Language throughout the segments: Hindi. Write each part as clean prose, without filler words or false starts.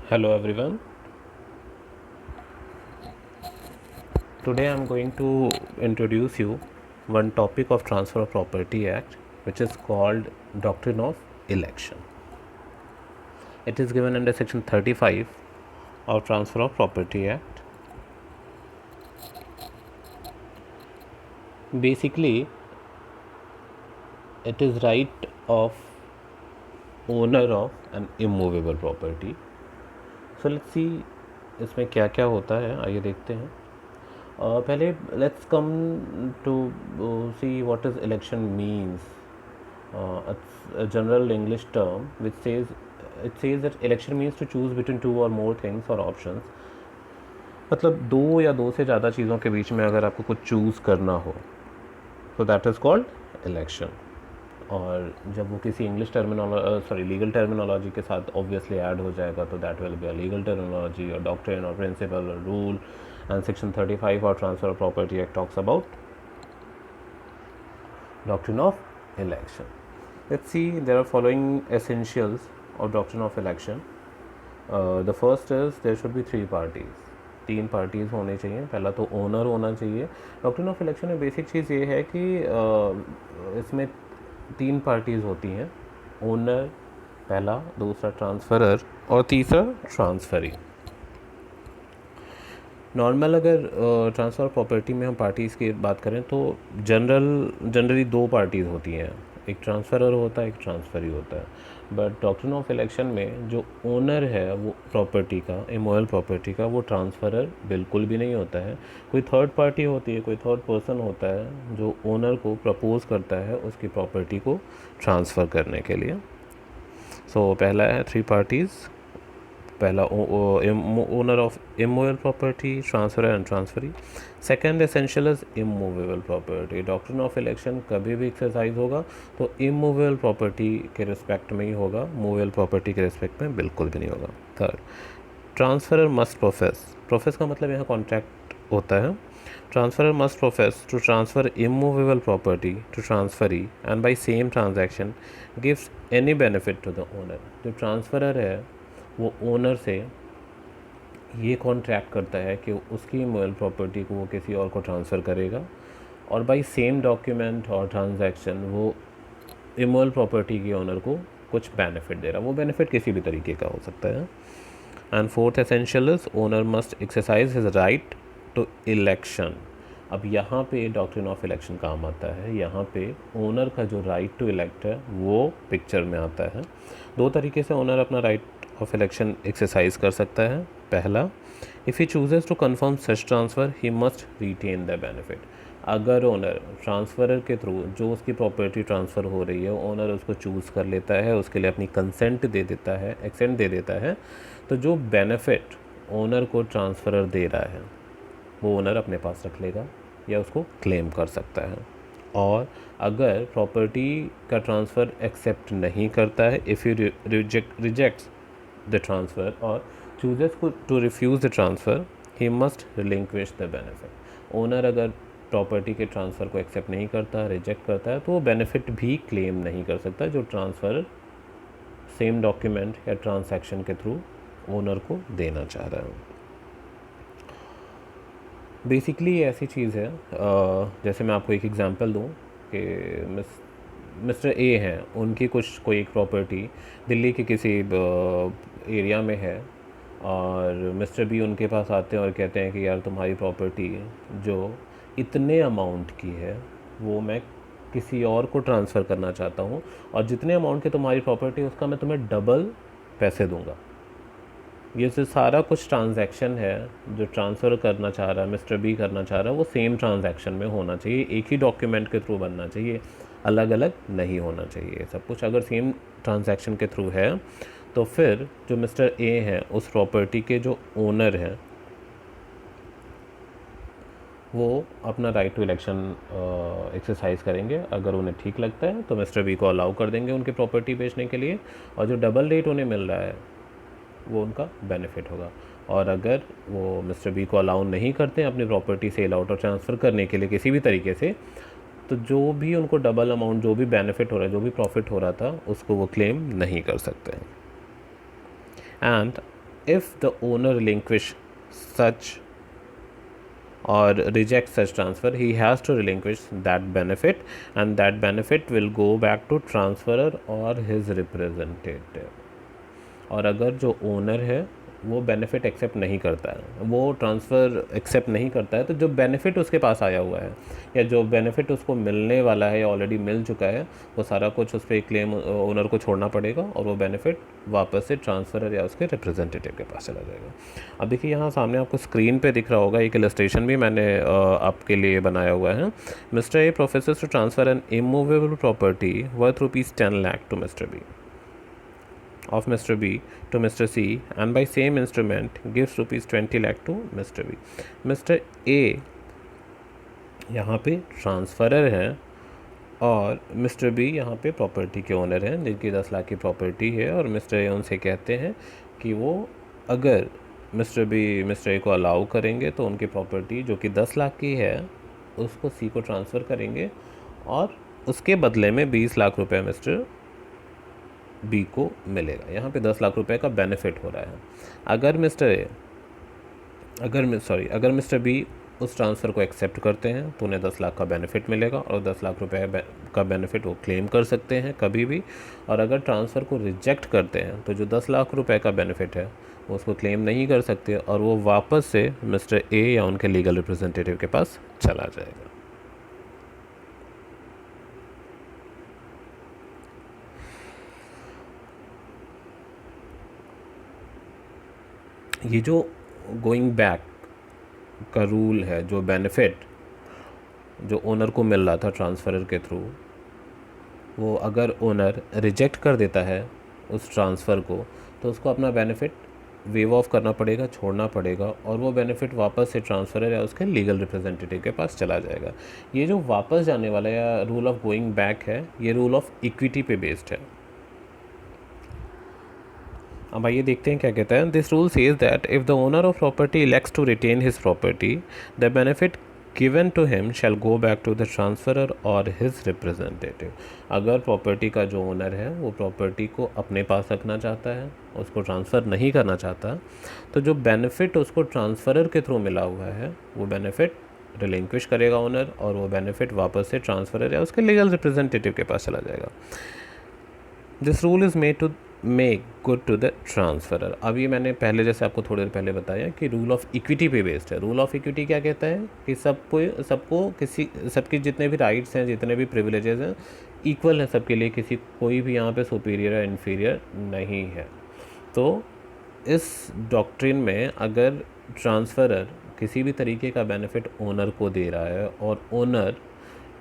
Hello everyone. Today I am going to introduce you one topic of Transfer of Property Act, which is called Doctrine of Election. It is given under section 35 of Transfer of Property Act. Basically, it is right of owner of an immovable property. So let's see इसमें क्या क्या होता है, आइए देखते हैं. पहले let's come to see what is election means. It's a general English term which says that election means to choose between two or more things or options. मतलब दो या दो से ज़्यादा चीज़ों के बीच में अगर आपको कुछ चूज़ करना हो तो दैट इज़ कॉल्ड इलेक्शन. और जब वो किसी लीगल टर्मिनोलॉजी के साथ ऑब्वियसली ऐड हो जाएगा तो that will be a legal terminology और डॉक्ट्रिन और प्रिंसिपल और रूल. एंड सेक्शन 35 और transfer of property act talks about doctrine of election. Let's see, there are following essentials of doctrine of election. The first is there should be three parties. तीन पार्टीज़ होने चाहिए. पहला तो ओनर होना चाहिए. डॉक्ट्रिन ऑफ इलेक्शन में बेसिक चीज़ ये है कि इसमें तीन पार्टीज़ होती हैं. ओनर पहला, दूसरा ट्रांसफरर और तीसरा ट्रांसफरी. नॉर्मल अगर ट्रांसफ़र प्रॉपर्टी में हम पार्टीज़ की बात करें तो जनरली दो पार्टीज़ होती हैं. एक ट्रांसफ़रर होता है, एक ट्रांसफरी होता है. बट डॉक्ट्रिन ऑफ इलेक्शन में जो ओनर है वो प्रॉपर्टी का, इमोरल प्रॉपर्टी का, वो ट्रांसफ़रर बिल्कुल भी नहीं होता है. कोई थर्ड पार्टी होती है, कोई थर्ड पर्सन होता है जो ओनर को प्रपोज करता है उसकी प्रॉपर्टी को ट्रांसफ़र करने के लिए. सो पहला है थ्री पार्टीज़. पहला owner of immovable property, transferor and transferee. Second essential is immovable property. Doctrine of election कभी भी एक्सरसाइज होगा तो इमूवेबल प्रॉपर्टी के रिस्पेक्ट में ही होगा, मूवेबल प्रॉपर्टी के रिस्पेक्ट में बिल्कुल भी नहीं होगा. थर्ड, ट्रांसफरर मस्ट प्रोफेस का मतलब यहाँ कॉन्ट्रैक्ट होता है. Transferor must profess to transfer immovable property to transferee and by same transaction gives any benefit to the owner. जो ट्रांसफरर है वो ओनर से ये कॉन्ट्रैक्ट करता है कि उसकी इमूवेबल प्रॉपर्टी को वो किसी और को ट्रांसफ़र करेगा और बाई सेम डॉक्यूमेंट और ट्रांजैक्शन वो इमूवेबल प्रॉपर्टी के ओनर को कुछ बेनिफिट दे रहा. वो बेनिफिट किसी भी तरीके का हो सकता है. And fourth essential is owner must exercise his right to election. अब यहाँ पे डॉक्ट्रिन ऑफ इलेक्शन काम आता है. यहाँ पे ओनर का जो राइट टू इलेक्ट है वो पिक्चर में आता है. दो तरीके से ओनर अपना राइट ऑफ इलेक्शन एक्सरसाइज कर सकता है. पहला, if he chooses to confirm such transfer he must retain the benefit. अगर ओनर ट्रांसफ़रर के थ्रू जो उसकी प्रॉपर्टी ट्रांसफ़र हो रही है ओनर उसको चूज़ कर लेता है, उसके लिए अपनी कंसेंट दे देता है, एक्सेंट दे देता है, तो जो बेनिफिट ओनर को ट्रांसफ़रर दे रहा है वो ओनर अपने पास रख लेगा या उसको क्लेम कर सकता है. और अगर प्रॉपर्टी का ट्रांसफ़र एक्सेप्ट नहीं करता है, if you rejects the transfer or chooses to refuse the transfer, he must relinquish the benefit. Owner अगर प्रॉपर्टी के ट्रांसफ़र को एक्सेप्ट नहीं करता, रिजेक्ट करता है, तो वो बेनिफिट भी क्लेम नहीं कर सकता जो ट्रांसफ़र सेम डॉक्यूमेंट या ट्रांसैक्शन के थ्रू ओनर को देना चाह रहा है. बेसिकली ऐसी चीज़ है, जैसे मैं आपको एक एग्जांपल दूं कि मिस्टर ए हैं, उनकी कोई एक प्रॉपर्टी दिल्ली के किसी एरिया में है और मिस्टर बी उनके पास आते हैं और कहते हैं कि यार तुम्हारी प्रॉपर्टी जो इतने अमाउंट की है वो मैं किसी और को ट्रांसफ़र करना चाहता हूँ और जितने अमाउंट की तुम्हारी प्रॉपर्टी उसका मैं तुम्हें डबल पैसे दूंगा. ये जो सारा कुछ ट्रांजैक्शन है जो ट्रांसफ़र करना चाह रहा है मिस्टर बी करना चाह रहा है वो सेम ट्रांजैक्शन में होना चाहिए, एक ही डॉक्यूमेंट के थ्रू बनना चाहिए, अलग अलग नहीं होना चाहिए सब कुछ. अगर सेम ट्रांजैक्शन के थ्रू है तो फिर जो मिस्टर ए हैं उस प्रॉपर्टी के जो ओनर हैं वो अपना राइट टू इलेक्शन एक्सरसाइज करेंगे. अगर उन्हें ठीक लगता है तो मिस्टर बी को अलाउ कर देंगे उनकी प्रॉपर्टी बेचने के लिए और जो डबल रेट उन्हें मिल रहा है वो उनका बेनिफिट होगा. और अगर वो मिस्टर बी को अलाउ नहीं करते हैं अपनी प्रॉपर्टी सेल आउट और ट्रांसफ़र करने के लिए किसी भी तरीके से, तो जो भी उनको डबल अमाउंट, जो भी बेनिफिट हो रहा है, जो भी प्रॉफिट हो रहा था उसको वो क्लेम नहीं कर सकते हैं. And if the owner relinquish such or reject such transfer, he has to relinquish that benefit, and that benefit will go back to transferor or his representative. और अगर जो ओनर है वो बेनिफिट एक्सेप्ट नहीं करता है, वो ट्रांसफ़र एक्सेप्ट नहीं करता है, तो जो बेनिफिट उसके पास आया हुआ है या जो बेनिफिट उसको मिलने वाला है या ऑलरेडी मिल चुका है, वो सारा कुछ उस पर क्लेम ओनर को छोड़ना पड़ेगा और वो बेनिफिट वापस से ट्रांसफ़रर या उसके रिप्रेजेंटेटिव के पास चला जाएगा। अब देखिए यहाँ सामने आपको स्क्रीन पे दिख रहा होगा, एक इलस्ट्रेशन भी मैंने आपके लिए बनाया हुआ है। Mister A professes to transfer an immovable property worth ₹10 lakh to mister B of Mr. B to Mr. C, and by same instrument gives ₹20 lakh to Mr. B. Mr. A यहाँ पे ट्रांसफ़रर हैं और मिस्टर बी यहाँ पे प्रॉपर्टी के ओनर हैं जिनकी 10 लाख की प्रॉपर्टी है, और मिस्टर ए उनसे कहते हैं कि वो अगर मिस्टर बी मिस्टर ए को अलाउ करेंगे तो उनकी प्रॉपर्टी जो कि 10 लाख की है उसको सी को ट्रांसफ़र करेंगे और उसके बदले में 20 लाख रुपए मिस्टर बी को मिलेगा। यहाँ पे 10 लाख रुपए का बेनिफिट हो रहा है। अगर मिस्टर बी उस ट्रांसफ़र को एक्सेप्ट करते हैं तो उन्हें 10 लाख का बेनिफिट मिलेगा और 10 लाख रुपए का बेनिफिट वो क्लेम कर सकते हैं कभी भी। और अगर ट्रांसफ़र को रिजेक्ट करते हैं तो जो 10 लाख रुपए का बेनिफिट है वो उसको क्लेम नहीं कर सकते और वो वापस से मिस्टर ए या उनके लीगल रिप्रेजेंटेटिव के पास चला जाएगा। ये जो गोइंग बैक का रूल है, जो बेनिफिट जो ओनर को मिल रहा था ट्रांसफ़रर के थ्रू, वो अगर ओनर रिजेक्ट कर देता है उस ट्रांसफ़र को तो उसको अपना बेनिफिट वेव ऑफ करना पड़ेगा, छोड़ना पड़ेगा, और वो बेनिफिट वापस से ट्रांसफ़रर या उसके लीगल रिप्रेजेंटेटिव के पास चला जाएगा। ये जो वापस जाने वाला या रूल ऑफ गोइंग बैक है, ये रूल ऑफ इक्विटी पे बेस्ड है। अब आइए देखते हैं क्या कहता है। This rule says that if the owner of property elects to retain his property, the benefit given to him shall go back to the transferor और हिज रिप्रेजेंटेटिव। अगर प्रॉपर्टी का जो ओनर है वो प्रॉपर्टी को अपने पास रखना चाहता है, उसको ट्रांसफ़र नहीं करना चाहता, तो जो बेनिफिट उसको ट्रांसफरर के थ्रू मिला हुआ है वो बेनिफिट रिलिंक्विश करेगा ओनर, और वो बेनिफिट वापस से ट्रांसफरर या उसके लीगल रिप्रेजेंटेटिव के पास चला जाएगा। This rule is made to make good to the transferor. अभी मैंने पहले जैसे आपको थोड़ी देर पहले बताया कि रूल ऑफ इक्विटी पे बेस्ड है। रूल ऑफ इक्विटी क्या कहता है कि सबकी जितने भी राइट्स हैं, जितने भी प्रिविलेजेस हैं, इक्वल हैं सबके लिए, किसी कोई भी यहाँ पे सुपीरियर या इन्फीरियर नहीं है। तो इस डॉक्ट्रिन में अगर ट्रांसफरर किसी भी तरीके का बेनिफिट ओनर को दे रहा है और ओनर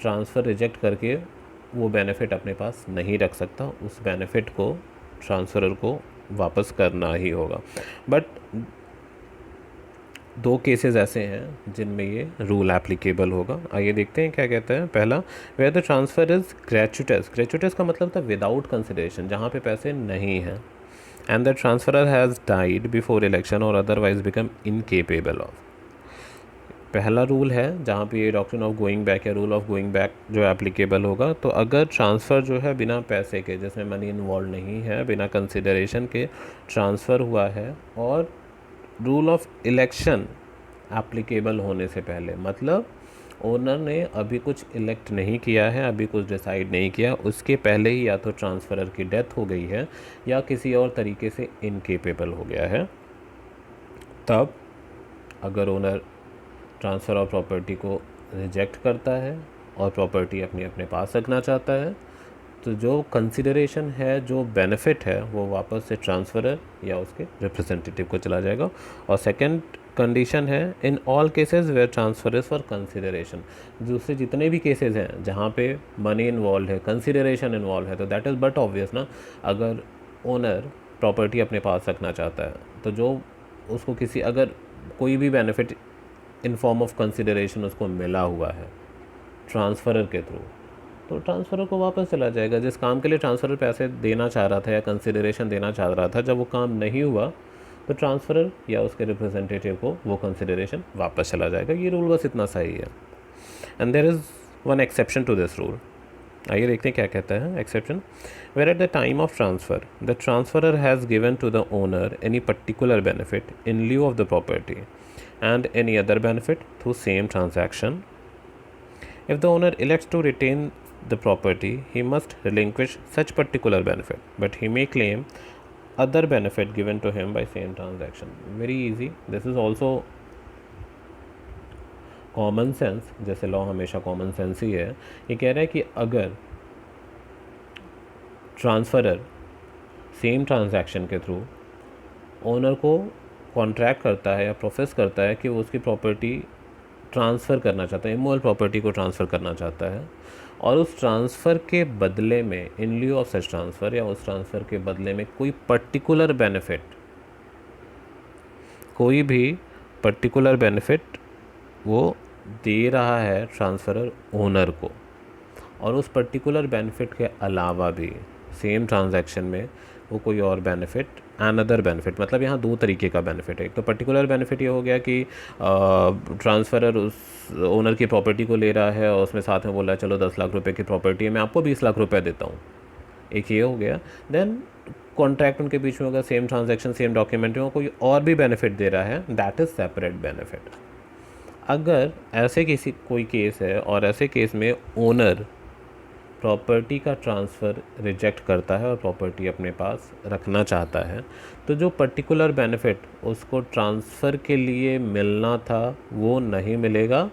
ट्रांसफ़र रिजेक्ट करके वो बेनिफिट अपने पास नहीं रख सकता, उस बेनिफिट को ट्रांसफरर को वापस करना ही होगा। बट 2 केसेस ऐसे हैं जिनमें ये रूल एप्लीकेबल होगा। आइए देखते हैं क्या कहता है। पहला, वेयर द ट्रांसफ़र इज़ ग्रेचुटस। ग्रेचुटस का मतलब था विदाउट कंसिडरेशन, जहाँ पे पैसे नहीं हैं, and the transferor has died before election और अदरवाइज बिकम इनकेपेबल ऑफ। पहला रूल है जहाँ पे ये डॉक्ट्रिन ऑफ गोइंग बैक या रूल ऑफ गोइंग बैक जो एप्लीकेबल होगा। तो अगर ट्रांसफ़र जो है बिना पैसे के, जिसमें मनी इन्वॉल्व नहीं है, बिना कंसिडरेशन के ट्रांसफ़र हुआ है और रूल ऑफ इलेक्शन एप्लीकेबल होने से पहले, मतलब ओनर ने अभी कुछ इलेक्ट नहीं किया है, अभी कुछ डिसाइड नहीं किया, उसके पहले ही या तो ट्रांसफरर की डेथ हो गई है या किसी और तरीके से इनकेपेबल हो गया है, तब अगर ओनर ट्रांसफ़र ऑफ प्रॉपर्टी को रिजेक्ट करता है और प्रॉपर्टी अपने पास रखना चाहता है, तो जो कंसिडरेशन है, जो बेनिफिट है, वो वापस से ट्रांसफरर या उसके रिप्रेजेंटेटिव को चला जाएगा। और सेकंड कंडीशन है, in all cases where transfer is for consideration. दूसरे जितने भी केसेस हैं जहाँ पे मनी इन्वॉल्व है, कंसिडरेशन इन्वॉल्व है, तो दैट इज़ बट ऑब्वियस ना, अगर ओनर प्रॉपर्टी अपने पास रखना चाहता है तो जो उसको अगर कोई भी benefit in form of consideration उसको मिला हुआ है ट्रांसफरर के थ्रू, तो ट्रांसफरर को वापस चला जाएगा। जिस काम के लिए ट्रांसफरर पैसे देना चाह रहा था या कंसिडरेशन देना चाह रहा था, जब वो काम नहीं हुआ तो ट्रांसफरर या उसके रिप्रेजेंटेटिव को वो कंसिडरेशन वापस चला जाएगा। ये रूल बस इतना सही है। And there is one exception to this rule. आइए देखते हैं क्या कहता है exception. Where at the time of transfer the transferor has given to the owner any particular benefit in lieu of the property and any other benefit through same transaction. If the owner elects to retain the property, he must relinquish such particular benefit, but he may claim other benefit given to him by same transaction. Very easy. This is also common sense. जैसे लॉ हमेशा कॉमन सेंस ही है। ये कह रहा है कि अगर ट्रांसफरर सेम ट्रांजैक्शन के थ्रू ओनर को कॉन्ट्रैक्ट करता है या प्रोफेस करता है कि वो उसकी प्रॉपर्टी ट्रांसफ़र करना चाहता है, इमोरल प्रॉपर्टी को ट्रांसफ़र करना चाहता है, और उस ट्रांसफ़र के बदले में इन ल्यू ऑफ सच ट्रांसफ़र या उस ट्रांसफ़र के बदले में कोई पर्टिकुलर बेनिफिट, कोई भी पर्टिकुलर बेनिफिट वो दे रहा है ट्रांसफ़रर ओनर को, और उस पर्टिकुलर बेनिफिट के अलावा भी सेम ट्रांजैक्शन में वो कोई और बेनिफिट, अनदर बेनिफिट, मतलब यहाँ दो तरीके का बेनिफिट है। एक तो पर्टिकुलर बेनिफिट ये हो गया कि ट्रांसफरर उस ओनर की प्रॉपर्टी को ले रहा है और उसमें साथ में बोल रहा है चलो 10 लाख रुपए की प्रॉपर्टी है, मैं आपको 20 लाख रुपए देता हूँ, एक ये हो गया। देन कॉन्ट्रैक्ट उनके बीच में होगा, सेम ट्रांजैक्शन सेम डॉक्यूमेंट में कोई और भी बेनिफिट दे रहा है, दैट इज़ सेपरेट बेनिफिट। अगर ऐसे किसी कोई केस है और ऐसे केस में ओनर प्रॉपर्टी का ट्रांसफ़र रिजेक्ट करता है और प्रॉपर्टी अपने पास रखना चाहता है, तो जो पर्टिकुलर बेनिफिट उसको ट्रांसफ़र के लिए मिलना था वो नहीं मिलेगा,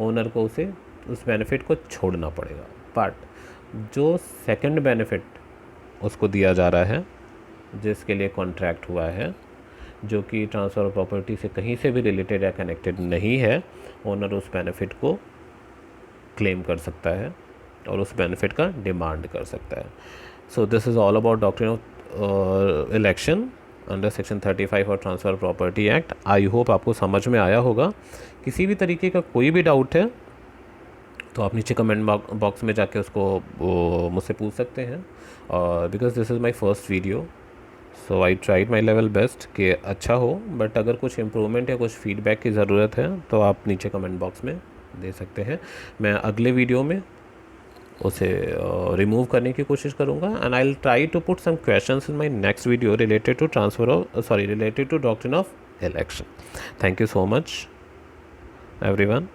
ओनर को उसे उस बेनिफिट को छोड़ना पड़ेगा। बट जो सेकंड बेनिफिट उसको दिया जा रहा है, जिसके लिए कॉन्ट्रैक्ट हुआ है, जो कि ट्रांसफ़र ऑफ प्रॉपर्टी से कहीं से भी रिलेटेड या कनेक्टेड नहीं है, ओनर उस बेनिफिट को क्लेम कर सकता है और उस बेनिफिट का डिमांड कर सकता है। So this is all about doctrine of election under section 35 और transfer property act. I hope आपको समझ में आया होगा। किसी भी तरीके का कोई भी डाउट है तो आप नीचे कमेंट बॉक्स में जाके उसको मुझसे पूछ सकते हैं, और because this is my first video so I tried my level best कि अच्छा हो, बट अगर कुछ इम्प्रूवमेंट या कुछ फीडबैक की ज़रूरत है तो आप नीचे कमेंट बॉक्स में दे सकते हैं। मैं अगले वीडियो में उसे रिमूव करने की कोशिश करूँगा, and I will try to put some questions in my next video related to related to doctrine of election. Thank you so much everyone.